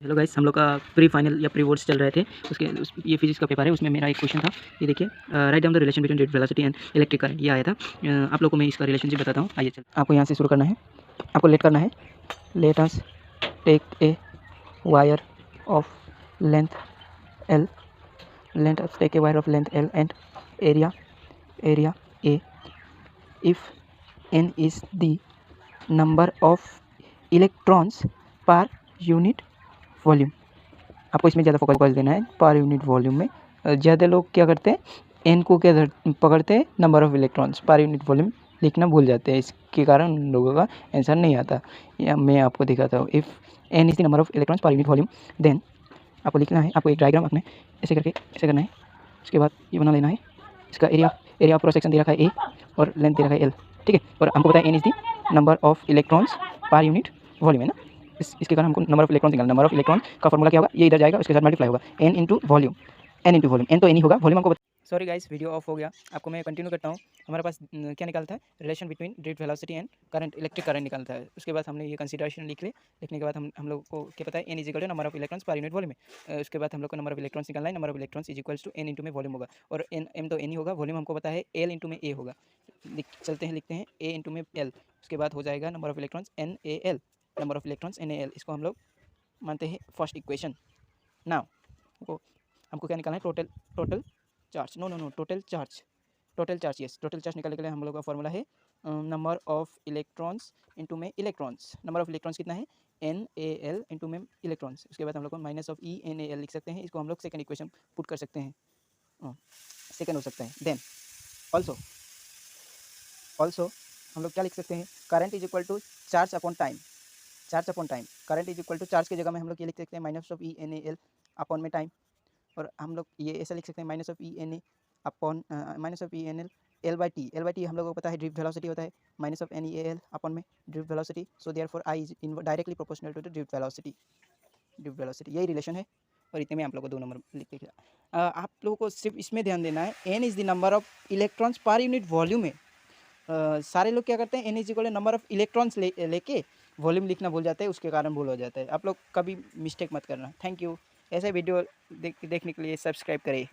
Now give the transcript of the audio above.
Hello guys, हम लोग का प्री फाइनल या प्री बोर्ड्स चल रहे थे। ये फिजिक्स का पेपर है, उसमें मेरा एक क्वेश्चन था। ये देखिए, write down the relation between duet velocity and electric current, ये आया था। आप लोगों को मैं इसका रिलेशनशिप बताता हूँ। आइए चल, आपको यहाँ से शुरू करना है। आपको लेट करना है। Let us take a wire of length L, let us take a wire of length L and area A. If n is the number of electrons per unit volume. आपको इसमें ज़्यादा फोकस देना है पर unit volume में। ज़्यादा लोग क्या करते हैं, एन को क्या पकड़ते हैं, number of electrons per unit volume लिखना भूल जाते हैं। इसके कारण उन लोगों का आंसर नहीं आता। या मैं आपको दिखाता हूँ। If n is the number of electrons per unit volume, then आपको लिखना है, आपको एक डायग्राम रखना है, ऐसे करके ऐसे करना है। उसके बाद ये बना लेना है। इसका एरिया ऑफ क्रॉस सेक्शन दे रखा है ए और लेंथ दे रखा है एल, ठीक है। और हमको पता है n is the number of electrons per unit volume, है ना। इसके कारण हमको नंबर ऑफ इलेक्ट्रॉन निकालना। नंबर ऑफ इलेक्ट्रॉन का फॉर्मूला क्या होगा, ये इधर जाएगा, उसके साथ मल्टीप्लाई होगा, एन इंटू वॉल्यूम। एन तो एन ही होगा, वॉल्यूम हमको। सॉरी गाइस, वीडियो ऑफ हो गया। आपको मैं कंटिन्यू करता हूँ। हमारे पास क्या निकलता है, relation between duet velocity and current, electric current निकलता है। उसके बाद हमने ये कंसीडरेशन लिखने के बाद हम लोग को क्या पता है, n is equal to number of electrons per unit volume है। उसके बाद हम लोग को नंबर ऑफ इलेक्ट्रॉन्स निकालना है। Number of electrons is equals to n into में वॉल्यूम होगा, और एम तो एन ही होगा, वॉल्यूम हमको पता है एल इंटू में ए होगा। लिखते हैं ए इंटू में एल। उसके बाद हो जाएगा number of electrons n A L, number of electrons n A L. इसको हम लोग मानते हैं फर्स्ट इक्वेशन। नाउ हमको क्या निकालना है, total charge. Total charge yes, total charge निकालने के लिए हम लोग का फॉर्मूला है नंबर ऑफ इलेक्ट्रॉन्स इंटू में इलेक्ट्रॉन्स। नंबर ऑफ इलेक्ट्रॉन्स कितना है, एन ए एल इंटू में इलेक्ट्रॉन्स। उसके बाद हम लोग को minus of e n A L लिख सकते हैं। इसको हम लोग सेकंड इक्वेशन पुट कर सकते हैं, सेकंड हो सकता है। देन ऑल्सो हम लोग क्या लिख सकते हैं, current is equal to charge upon time. Current is equal to charge की जगह में हम लोग ये लिख सकते हैं minus of e n A L upon में टाइम। और हम लोग ये ऐसा लिख सकते हैं minus of e n A upon minus of e n L L by t हम लोगों को पता है ड्रिफ्ट वेलोसिटी होता है minus of n e L upon में drift velocity. So therefore I is directly proportional to the drift velocity. यही relation है। और इतने में आप लोगों को 2 नंबर लिख के आप लोगों को सिर्फ इसमें ध्यान देना है, n is the number of electrons per unit volume है। सारे लोग क्या करते हैं, n is equal number of electrons लेके वॉल्यूम लिखना भूल जाते हैं, उसके कारण भूल हो जाता है। आप लोग कभी मिस्टेक मत करना। Thank you. ऐसे वीडियो देखने के लिए सब्सक्राइब करें।